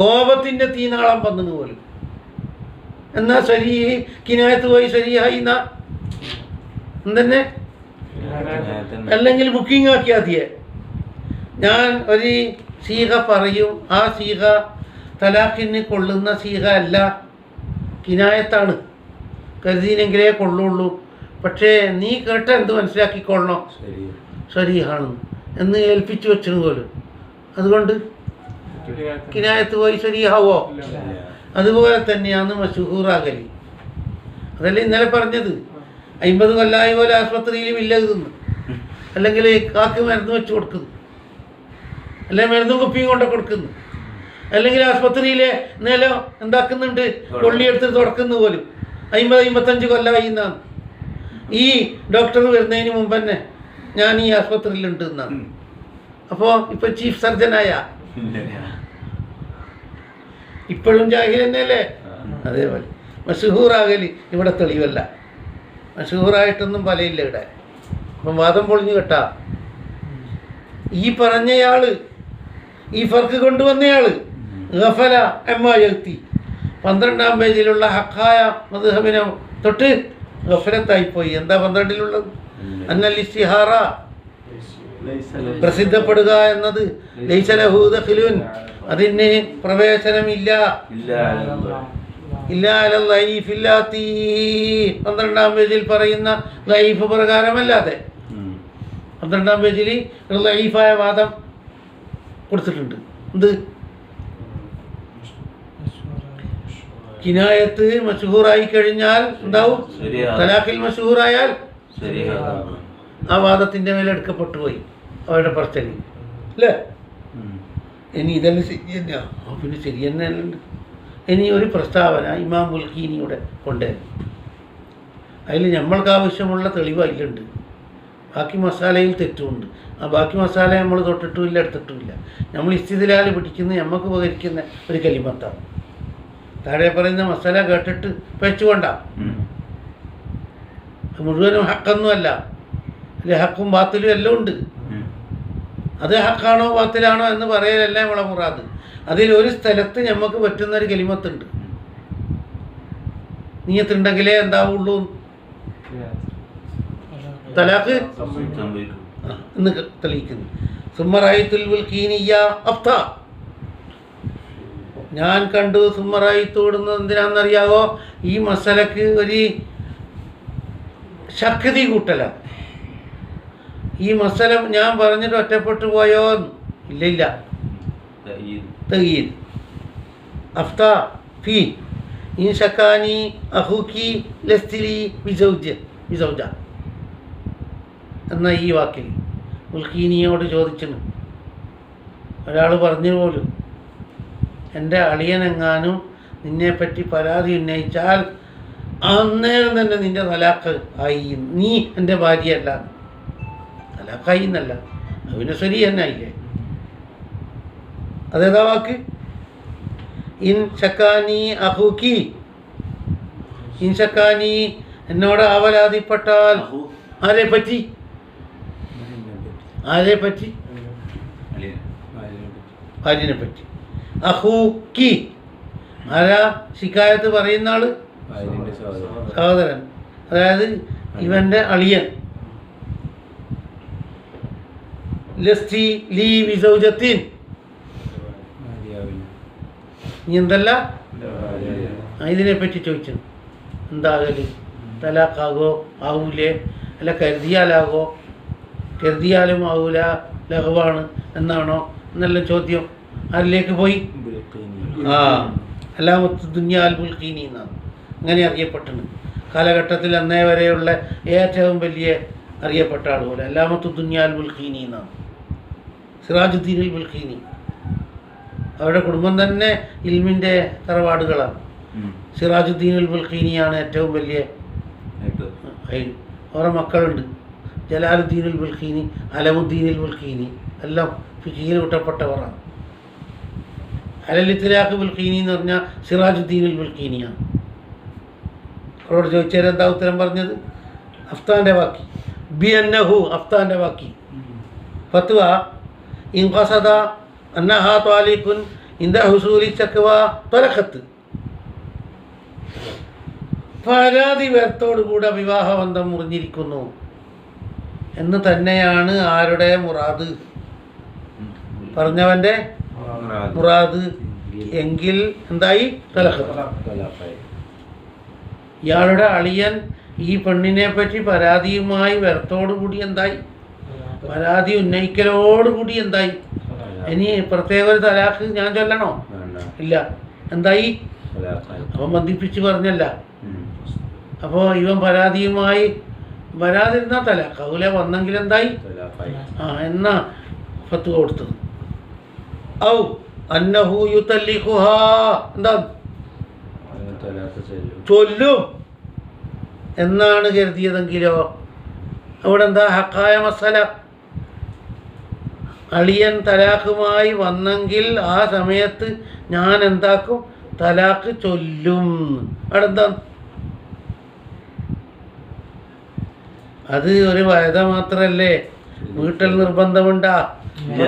Speaker 2: കോപത്തിൻ്റെ തീനാളം വന്നു പോലും. എന്നാ ശരി കിനായത്ത് പോയി ശരിയായി എന്നാ എന്തെന്നെ? അല്ലെങ്കിൽ ബുക്കിംഗ് ആക്കിയാതിയെ. ഞാൻ ഒരു സീഹ പറയും, ആ സീഹ തലാഖിന് കൊള്ളുന്ന സീഹ അല്ല, കിനായത്താണ്, കരുതിനെങ്കിലേ കൊള്ളുള്ളൂ. പക്ഷേ നീ കേട്ട എന്ത് മനസ്സിലാക്കിക്കൊള്ളണോ? ശരിയാണെന്ന് എന്ന് ഏൽപ്പിച്ചു വെച്ചത് പോലും. അതുകൊണ്ട് കിനായത്ത് പോയി ശരിയാവോ? അതുപോലെ തന്നെയാണ് മശൂറാകലി. അതല്ലേ ഇന്നലെ പറഞ്ഞത്, 50 കൊല്ലമായി പോലെ ആശുപത്രിയിലും ഇല്ല ഇതെന്ന്, അല്ലെങ്കിൽ കാക്ക് മരുന്ന് വെച്ച് കൊടുക്കുന്നു, അല്ലെങ്കിൽ മരുന്നും കുപ്പിയും കൊണ്ട് കൊടുക്കുന്നു, അല്ലെങ്കിൽ ആശുപത്രിയിലെ നിലം എന്താക്കുന്നുണ്ട്, കൊള്ളിയെടുത്ത് തുടക്കുന്നു പോലും. 50-55 കൊല്ലമായി എന്നാണ്. ഈ ഡോക്ടർ വരുന്നതിന് മുമ്പ് തന്നെ ഞാൻ ഈ ആശുപത്രിയിലുണ്ട് എന്നാണ്. അപ്പോൾ ഇപ്പൊ ചീഫ് സർജനായ ഇപ്പോഴും ജാഹിൽ തന്നെയല്ലേ? അതേപോലെ മഷഹൂറാകലി ഇവിടെ തെളിവല്ല, മഷഹൂറായിട്ടൊന്നും പലയില്ല ഇവിടെ. അപ്പം വാദം പൊളിഞ്ഞു കേട്ടാ. ഈ പറഞ്ഞയാള്, ഈ ഫർക്ക് കൊണ്ടുവന്നയാള് ഗഫല എത്തി 12-ാം പേജിലുള്ള ഹക്കായ മദ്ഹബിനെ തൊട്ട് ഗഫലത്തായിപ്പോയി. എന്താ 12-ലുള്ളത്? അന്നൽ ഇസ്തിഹാറ, പ്രസിദ്ധപ്പെടുക എന്നത് ലൈസ ലഹു ദഖിലുൻ, അതിന് പ്രവേശനമില്ല. ഇല്ലാ അലൽ ലൈഫ് ഇല്ലാത്തി, 12-ാം പേജിൽ പറയുന്ന ലൈഫ് പ്രകാരമല്ലാതെ. 12-ാം പേജിൽ ലൈഫായ വാദം കൊടുത്തിട്ടുണ്ട്. എന്ത്? കിനായത്ത് മശഹൂറായി കഴിഞ്ഞാൽ എന്താവും? തലാഖിൽ മശഹൂറായാൽ ആ വാദത്തിൻ്റെ മേലെ എടുക്കപ്പെട്ടു പോയി അവരുടെ പറച്ചലി അല്ലേ? ഇനി ഇതെല്ലാം ശരി തന്നെയാ? പിന്നെ ശരി തന്നെ. ഇനി ഒരു പ്രസ്താവന ഇമാം ബുൽഖീനിയുടെ കൊണ്ടുവരും. അതിൽ നമ്മൾക്ക് ആവശ്യമുള്ള തെളിവ് അതിലുണ്ട്. ബാക്കി മസാലയിൽ തെറ്റുമുണ്ട്. ആ ബാക്കി മസാല നമ്മൾ തൊട്ടിട്ടുമില്ല, എടുത്തിട്ടുമില്ല. നമ്മൾ ഇസ്തിദ്ലാൽ പിടിക്കുന്ന നമുക്ക് ഉപകരിക്കുന്ന ഒരു കലിമത്താണ്. താഴെ പറയുന്ന മസാല കേട്ടിട്ട് വെച്ചുകൊണ്ട മുഴുവനും ഹക്കൊന്നുമല്ല, അതിൽ ഹക്കും ബാത്തിലും എല്ലാം ഉണ്ട്. അത് ഹക്കാണോ ബാത്തിലാണോ എന്ന് പറയലല്ല നമ്മളെ മുറാദ്. അതിലൊരു സ്ഥലത്ത് നമുക്ക് പറ്റുന്നൊരു കലിമത്തുണ്ട്. നീയത്തുണ്ടെങ്കിലേ എന്താവുള്ളൂ തലാഖ് എന്ന് തെളിയിക്കുന്നു. സുമ്മറായിത്തുൽ ബുൽഖീനിയ്യ അഫ്ത, ഞാൻ കണ്ടു സുമ്മറായിത്തോടുന്നത് എന്തിനാണെന്നറിയാവോ? ഈ മസലക്ക് ഒരു ശക്തി കൂട്ടലാണ്. ഈ മസല ഞാൻ പറഞ്ഞിട്ട് ഒറ്റപ്പെട്ടു പോയോ? ഇല്ല. തഗീദ് അഫ്ത ഫീ ഇൻ ശക്കാനി അഹൂക്കി ലസ്തിലി വിസൗജ എന്ന ഈ വാക്കിൽ ഉൽഖീനിയോട് ചോദിച്ചിന്. ഒരാൾ പറഞ്ഞു പോലും, എൻ്റെ അളിയനെങ്ങാനും നിന്നെപ്പറ്റി പരാതി ഉന്നയിച്ചാൽ അന്നേരം തന്നെ നിൻ്റെ തലാഖ് ആയി, നീ എൻ്റെ ഭാര്യയല്ല. തലാഖായി എന്നല്ല, അവന് ശരി തന്നെ ആയില്ലേ. അതേതാ വാക്ക്? ഇൻ ശക്കാനി അഹൂക്കി, ഇൻ ശക്കാനി എന്നോട് ആവലാതിപ്പെട്ടാൽ. ആരെ പറ്റി? ഭാര്യനെ പറ്റി. അഹൂക്കി ആരാ ശിക്കായത്ത് പറയുന്ന ആള്? സഹോദരൻ, അതായത് ഇവൻ്റെ അളിയൻ. ലസ്തി ലീ വിസൗജത്തിൻ, നീ എന്തല്ല ഇതിനെപ്പറ്റി ചോദിച്ചു. എന്താകല്? തലാഖാകോ ആവൂലേ? അല്ല കരുതിയാലാകോ? കരുതിയാലും ആവൂല, ലഘുവാണ് എന്നാണോ എന്നെല്ലാം ചോദ്യം ആരിലേക്ക് പോയി? അലാമത്ത് ദുനിയാൽ ബുൽഖീനി എന്നാണ് അങ്ങനെ അറിയപ്പെട്ടത്. കാലഘട്ടത്തിൽ അന്നേ വരെയുള്ള ഏറ്റവും വലിയ അറിയപ്പെട്ട ആൾ പോലെ അലാമത്ത് ദുനിയാൽ ബുൽഖീനി എന്നാണ്. സിറാജുദ്ദീനുൽ ബുൽഖീനി, അവരുടെ കുടുംബം തന്നെ ഇൽമിൻ്റെ തറവാടുകളാണ്. സിറാജുദ്ദീനുൽ ബുൽഖീനിയാണ് ഏറ്റവും വലിയ. അവരുടെ മക്കളുണ്ട്, ജലാലുദ്ദീനുൽ ബുൽഖീനി, അലമുദ്ദീനുൽ ബുൽഖീനി, എല്ലാം ഫിഖിയിൽ വിട്ടപ്പെട്ടവരാണ്. അലലിത്തിലാഖ് ബുൽഖീനി എന്ന് പറഞ്ഞാൽ സിറാജുദ്ദീനുൽ ബുൽഖീനിയാണ്. അവരോട് ചോദിച്ചാൽ എന്താ ഉത്തരം പറഞ്ഞത്? അഫ്താൻ്റെ വാക്കി ബി അന്നഹു, അഫ്താൻ്റെ വാക്കി ഫത്വ ഇൻ ഖസദ അന്നഹാ ത്വാലിഖുൻ ഇന്ദ ഹുസൂലി ചക്വ ത്വലഖത്ത്. പരാതി വ്യർത്ഥോടുകൂടെ വിവാഹബന്ധം മുറിഞ്ഞിരിക്കുന്നു എന്ന് തന്നെയാണ് ആരുടെ മുറാദ്? പറഞ്ഞവൻ്റെ മുറാദ്. എങ്കിൽ എന്തായി? തലഖത്ത്. ഇയാളുടെ അളിയൻ ഈ പെണ്ണിനെ പറ്റി പരാതിയുമായി വ്യർത്ഥോടുകൂടി എന്തായി? പരാതി ഉന്നയിക്കലോടുകൂടി എന്തായി? ഇനി പ്രത്യേക ഒരു തലാഖ് ഞാൻ ചൊല്ലണോ? ഇല്ല. എന്തായി? അവൻ ബന്ധിപ്പിച്ച് പറഞ്ഞല്ല. അപ്പോൾ ഇവൻ പരാതിയുമായി വരാതിരുന്നാൽ തലാഖാവൂല, വന്നെങ്കിൽ എന്തായി? എന്നാ ഫത്വ കൊടുത്തത്. ഔ അന്നഹു യുതല്ലിഖുഹാ, എന്താ ചൊല്ലും എന്നാണ് കരുതിയതെങ്കിലോ അവിടെ എന്താ ഹക്കായ മസല? അളിയൻ തലാഖുമായി വന്നെങ്കിൽ ആ സമയത്ത് ഞാൻ എന്താക്കും? തലാഖ് ചൊല്ലും. അവിടെ എന്താ? അത് ഒരു വയത മാത്രല്ലേ, വീട്ടിൽ നിർബന്ധമുണ്ടാ?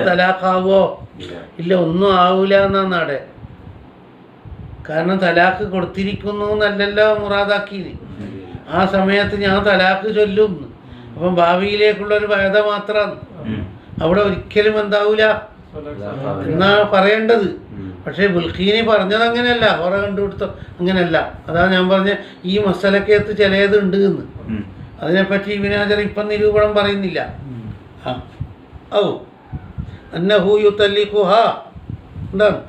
Speaker 2: തലാഖാവോ? ഇല്ല, ഒന്നും ആവൂല എന്നാണ് അവിടെ. കാരണം തലാഖ് കൊടുത്തിരിക്കുന്നു എന്നല്ലല്ലോ മുറാദാക്കി. ആ സമയത്ത് ഞാൻ തലാഖ് ചൊല്ലും. അപ്പം ഭാവിയിലേക്കുള്ളൊരു വയത മാത്രമാണ്. അവിടെ ഒരിക്കലും എന്താവൂല എന്നാ പറയേണ്ടത്. പക്ഷേ ബുൽഖീനി പറഞ്ഞത് അങ്ങനെയല്ല, ഓറെ കണ്ടുപിടുത്തം അങ്ങനെയല്ല. അതാണ് ഞാൻ പറഞ്ഞ ഈ മസലക്കകത്ത് ചിലതുണ്ട് എന്ന്. അതിനെപ്പറ്റി ഇബ്നു ഹജർ ഇപ്പം നിരൂപണം പറയുന്നില്ല. ഔ അന്നഹു യുതല്ലിഖുഹാ, എന്താണ്?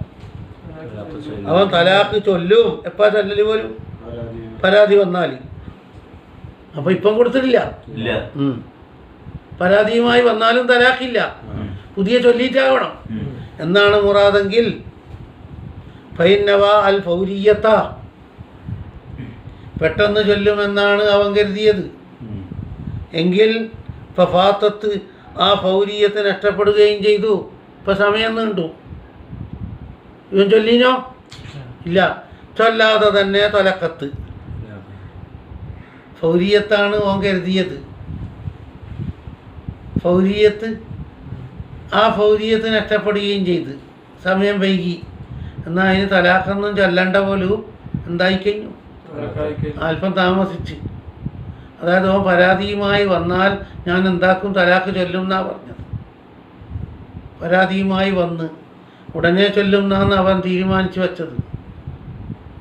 Speaker 2: അവൻ തലാഖ് ചൊല്ലും. എപ്പാ ചൊല്ലല് പോലും? പരാതി വന്നാൽ. അപ്പൊ ഇപ്പം കൊടുത്തിട്ടില്ല. പരാതിയുമായി വന്നാലും തലാഖില്ല, പുതിയ ചൊല്ലിയിട്ടാവണം എന്നാണ് മുറാദെങ്കിൽ ഫൈന്നവ അൽ ഫൗരിയത്ത, പെട്ടെന്ന് ചൊല്ലുമെന്നാണ് അവൻ കരുതിയത്. എങ്കിൽ ഫാത്തത്ത് ആ ഫൗരിയത്ത് നഷ്ടപ്പെടുകയും ചെയ്തു. ഇപ്പം സമയം നീണ്ടു. ഇവൻ ചൊല്ലിനോ? ഇല്ല. ചൊല്ലാതെ തന്നെ തൊലക്കത്ത് ഫൗരിയത്താണ് ഓൻ കരുതിയത്. ഫൗരിയത്ത് ആ ഫൗരിയത്ത് നഷ്ടപ്പെടുകയും ചെയ്ത് സമയം വൈകി. എന്നാൽ അതിന് തലാഖൊന്നും ചൊല്ലണ്ട പോലും എന്തായി കഴിഞ്ഞു, അല്പം താമസിച്ച്. അതായത് ഓൻ പരാതിയുമായി വന്നാൽ ഞാൻ എന്താക്കും, തലാഖ് ചൊല്ലും എന്നാണ് പറഞ്ഞത്. പരാതിയുമായി വന്ന് ഉടനെ ചൊല്ലും എന്നാണ് അവൻ തീരുമാനിച്ചു വെച്ചത്.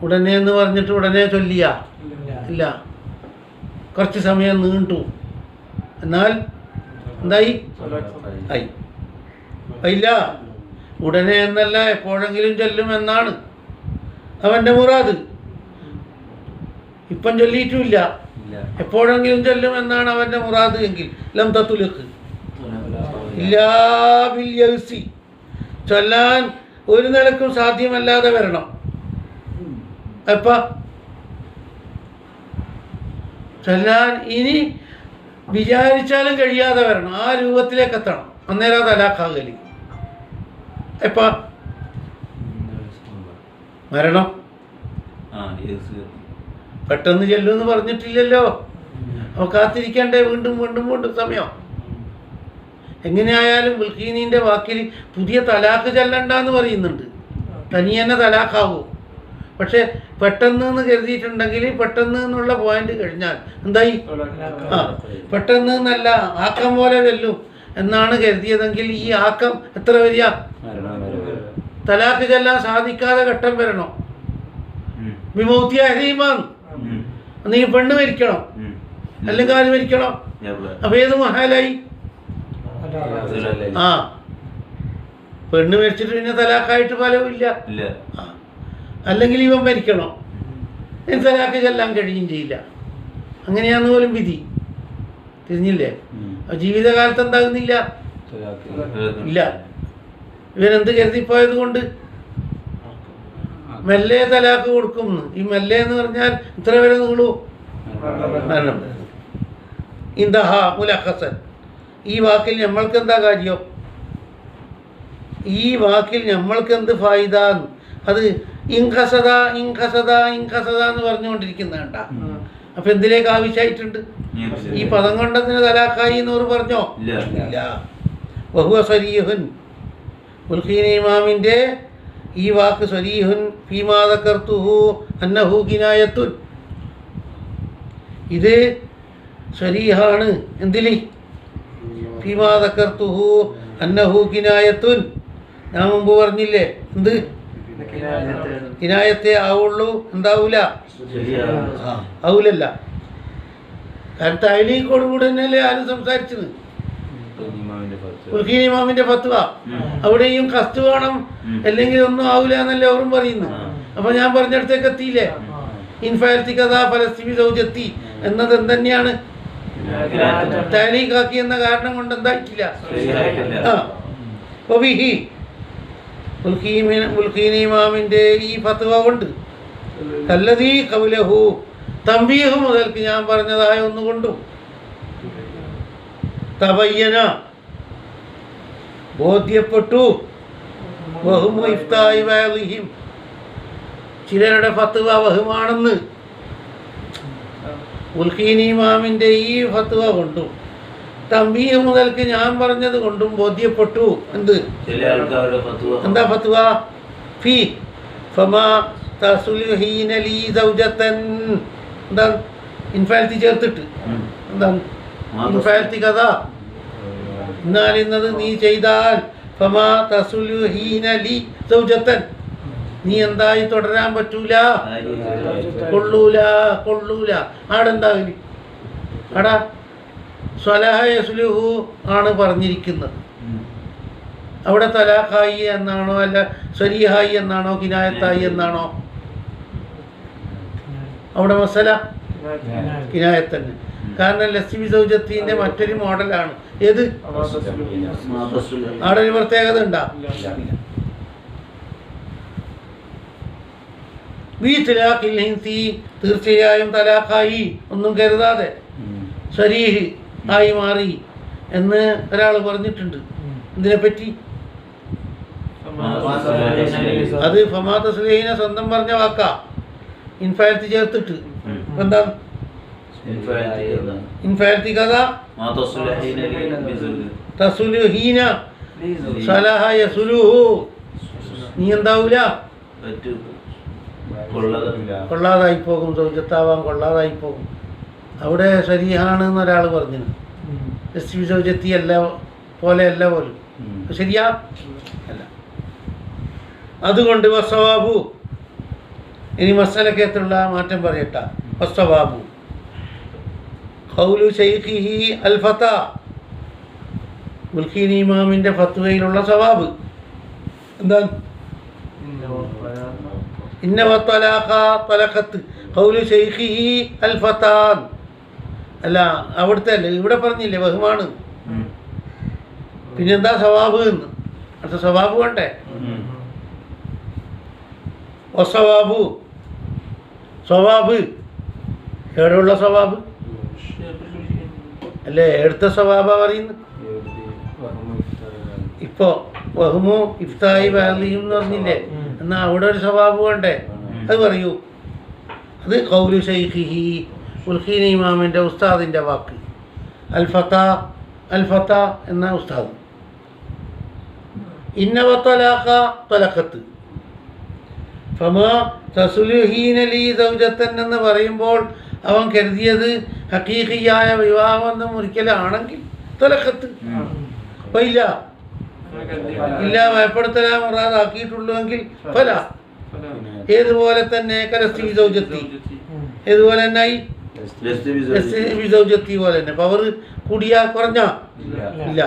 Speaker 2: ഉടനെ എന്ന് പറഞ്ഞിട്ട് ഉടനെ ചൊല്ലിയ ഇല്ല, കുറച്ച് സമയം നീണ്ടു. എന്നാൽ എന്തായി ആയി ഇല്ല. ഉടനെ എന്നല്ല, എപ്പോഴെങ്കിലും ചൊല്ലും എന്നാണ് അവൻ്റെ മുറാദ്. ഇപ്പം ചൊല്ലിയിട്ടുമില്ല, എപ്പോഴെങ്കിലും ചൊല്ലും എന്നാണ് അവൻ്റെ മുറാദ്. എങ്കിൽ ലം തത്തുലക്ക് ഇല്ലാ ബിൽ യൗസി, ചൊല്ലാൻ ഒരു നിലക്കും സാധ്യമല്ലാതെ വരണം. എപ്പ ചൊല്ലാൻ ഇനി വിചാരിച്ചാലും കഴിയാതെ വരണം, ആ രൂപത്തിലേക്ക് എത്തണം. അന്നേരം തലാഖാകലി. എപ്പ മരണം പെട്ടെന്ന് ചെല്ലുമെന്ന് പറഞ്ഞിട്ടില്ലല്ലോ. അവ കാത്തിരിക്കണ്ടേ വീണ്ടും വീണ്ടും വീണ്ടും സമയം. എങ്ങനെയായാലും ബിൽഖീനിൻ്റെ വാക്കിൽ പുതിയ തലാഖ് ചെല്ലണ്ടെന്ന് പറയുന്നുണ്ട്. തനിയെന്നെ തലാഖാവൂ. പക്ഷെ പെട്ടെന്ന് എന്ന് കരുതിയിട്ടുണ്ടെങ്കിൽ പെട്ടെന്ന് എന്നുള്ള പോയിന്റ് കഴിഞ്ഞാൽ എന്തായി? ആ, പെട്ടെന്ന് എന്നല്ല, ആക്കം പോലെ ചെല്ലും എന്നാണ് കരുതിയതെങ്കിൽ ഈ ആക്കം എത്ര വരിക? തലാഖ് ചെല്ലാൻ സാധിക്കാതെ ഘട്ടം വരണം. വിമൗത്തിയ ഹരീമാൻ, നീ പെണ്ണ് മരിക്കണം അല്ലെങ്കിൽ ആര് മരിക്കണം? അപ്പൊ ഏത് മഹാലായി? ആ, പെണ്ണ് മരിച്ചിട്ട് പിന്നെ തലാഖായിട്ട് ഫലവുമില്ല. അല്ലെങ്കിൽ ഇവൻ മരിക്കണം, ഇനി തലാഖ് ചെല്ലാൻ കഴിയും ചെയ്യില്ല. അങ്ങനെയാന്ന് പോലും വിധി. തിരിഞ്ഞില്ലേ? ജീവിതകാലത്ത് എന്താകുന്നില്ല? ഇല്ല. ഇവനെന്ത് കരുതിപ്പോയത് കൊണ്ട് മെല്ലെ തലാഖ് കൊടുക്കും. ഈ മെല്ലെ എന്ന് പറഞ്ഞാൽ ഇത്ര വരെ നീളൂ, മരണം. ഇന്ദഹ മുലഖസൻ, ഈ വാക്കിൽ നമ്മൾക്ക് എന്താ കാര്യം? ഈ വാക്കിൽ നമ്മൾക്ക് എന്ത് ഫായിദ? അത് ഇൻഖസദ ഇൻഖസദ ഇൻഖസദ എന്ന് പറഞ്ഞുകൊണ്ടിരിക്കുന്നതാണ്ട. അപ്പൊ എന്തിലേക്ക് ആവശ്യമായിട്ടുണ്ട്? ഈ പദം കൊണ്ടതിന് തലാഖായി എന്നോർ പറഞ്ഞോ? ഇല്ല. വഹുവ സരീഹുൻ, ബിൽഖീനി ഇമാമിൻ്റെ ഈ വാക്ക് സരീഹുൻ ഫീമാ ദക്കർതുഹു അന്നഹു കിനായത്തുൻ. ഇത് സരീഹാണ്. എന്തിൽ? ഫീമാ ദക്കർതുഹു അന്നഹു കിനായത്തുൻ. ഞാൻ മുമ്പ് പറഞ്ഞില്ലേ, എന്ത് കിനായത്തെ ആവുള്ളൂ, എന്താവൂല? ആവൂലല്ല. കാരണം തൈലീക്കോടുകൂടി തന്നെയല്ലേ ആരും സംസാരിച്ചത്. ബിൽഖീനി ഇമാമിന്റെ ഫത്വ, അവിടെയും കസ്ത് വേണം, അല്ലെങ്കിൽ ഒന്നും ആവൂല എന്നല്ലേ അവരും പറയുന്നു. അപ്പൊ ഞാൻ പറഞ്ഞിടത്തേക്ക് എത്തിയില്ലേ? ഇൻഫാൽത്തി കഥ ഫലസ്തീനി സൗജത്തി എന്നത് എന്തെന്നെയാണ്? തൈലീക്കാക്കി എന്ന കാരണം കൊണ്ട് എന്തായിട്ടില്ല. ബിൽഖീനി ഇമാമിന്റെ ഈ ഫത്വ കൊണ്ട് കല്ലദീ ഖൗലഹു, തംബീഹ് മുതൽക്ക് ഞാൻ പറഞ്ഞതായ ഒന്നുകൊണ്ടും തബയ്യന, ബോധ്യപ്പെട്ടു, വഹും ഇഫ്താഇ ബഅദിഹിം, ചിലരുടെ ഫത്വ വഹുമാണെന്ന്. ബിൽഖീനി ഇമാമിന്റെ ഈ ഫത്വ കൊണ്ടും തംബീഹ് മുതൽക്ക് ഞാൻ പറഞ്ഞത് കൊണ്ടും ബോധ്യപ്പെട്ടു. എന്ത്? എന്താ ഫത്വ? ഫീ ഫമാ തസുൽഹീന ലീ സൗജതൻ. എന്താ? ഇൻഫാൽത്തി ചേർത്തിട്ട് എന്താണ്? ഇൻഫാൽത്തി കഥ എന്നാൽ ഇന്നത് നീ ചെയ്താൽ ഫമാ തസുൽഹീന ലീ സൗജതൻ, നീ എന്തായി തുടരാൻ പറ്റൂല, കൊള്ളൂല കൊള്ളൂല. ആടെന്താകല്? ആടാ സ്വലഹ യസ്ലുഹു ആണ് പറഞ്ഞിരിക്കുന്നത്. അവിടെ തലാഖായി എന്നാണോ അല്ല സരീഹായി എന്നാണോ കിനായത്തായി എന്നാണോ? അവിടെ മസല കിനായത്തന്നെ. കാരണം ലസ്മി സൗജത്തിന്റെ മറ്റൊരു മോഡലാണ്. ഏത്? അവിടെ ഒരു പ്രത്യേകത ഉണ്ടാ? ബീത്തിലാക്കിൽ ഹിൻസി തീർച്ചയായും തലാഖായി ഒന്നും കരുതാതെ സരീഹ് ആയി മാറി എന്ന് ഒരാൾ പറഞ്ഞിട്ടുണ്ട്. ഇതിനെപ്പറ്റി അത് ഫമാത സുലൈഹിനെ സ്വന്തം പറഞ്ഞ വാക്കാ, ഇൻഫാൽത്തി ചേർത്തിട്ട്. എന്താ ഇൻഫാൽത്തി കഥ തസുലുഹീന സലഹ യസുലുഹു, നീ എന്താവൂല കൊള്ളാതായി പോകും, സൗജത്താവാൻ കൊള്ളാതായി പോകും. അവിടെ ശരിയാണ് എന്നൊരാൾ പറഞ്ഞു. സൗജത്തി അല്ല പോലെയല്ല പോലും, ശരിയാ അല്ല. അതുകൊണ്ട് വസ്സവാബു, ഇനി മസലക്കത്തുള്ള മാറ്റം പറയട്ട. വസ്സവാബു ഖൗലു ശൈഖിഹി അൽ ഫത, മുൽഖീനി ഇമാമിൻ്റെ ഫത്വയിലുള്ള സവാബ് എന്താണ്? ഇന്ന വത്തലാഖ തലഖത്ത് ഖൗലു ശൈഖിഹി അൽ ഫതാൻ. അല്ല അവിടുത്തെ അല്ലേ, ഇവിടെ പറഞ്ഞില്ലേ ബഹുമാണ്. പിന്നെന്താ സവാബ് എന്ന്? അടുത്ത സവാബ് വേണ്ടേ? ഒസവാബു സവാബ് എവിടെയുള്ള സവാബ് അല്ലേ? എടുത്ത സവാബ പറയുന്നു. ഇപ്പോൾ വഹ്മു ഇഫ്തായി വാലിയും എന്ന് പറഞ്ഞില്ലേ, എന്നാൽ അവിടെ ഒരു സവാബ് വേണ്ടേ? അത് പറയൂ. അത് ഖൗലു ശൈഖിഹി, മുൽഖീനി ഇമാമിൻ്റെ ഉസ്താദിൻ്റെ വാക്ക്. അൽ ഫത എന്ന ഉസ്താദ്. ഇന്ന വത്തലാഖ തലഖത്ത് ഫമാ തസുലുഹീന ലീ സൗജത്തൻ എന്ന് പറയുമ്പോൾ അവൻ കരുതിയത് ഹഖീഖിയായ വിവാഹമെന്ന് മുറിക്കലാണെങ്കിൽ തലഖത്ത് ഇല്ല ഇല്ല ഭയപ്പെടുത്തലാ മുറാദാക്കിയിട്ടുള്ളുവെങ്കിൽ ഫല. ഏതുപോലെ തന്നെ കലസ്തി സൗജത്തി, ഏതുപോലെ തന്നെയായി സൗജത്തി പോലെ തന്നെ. പവർ കൂടിയാ കുറഞ്ഞ ഇല്ല.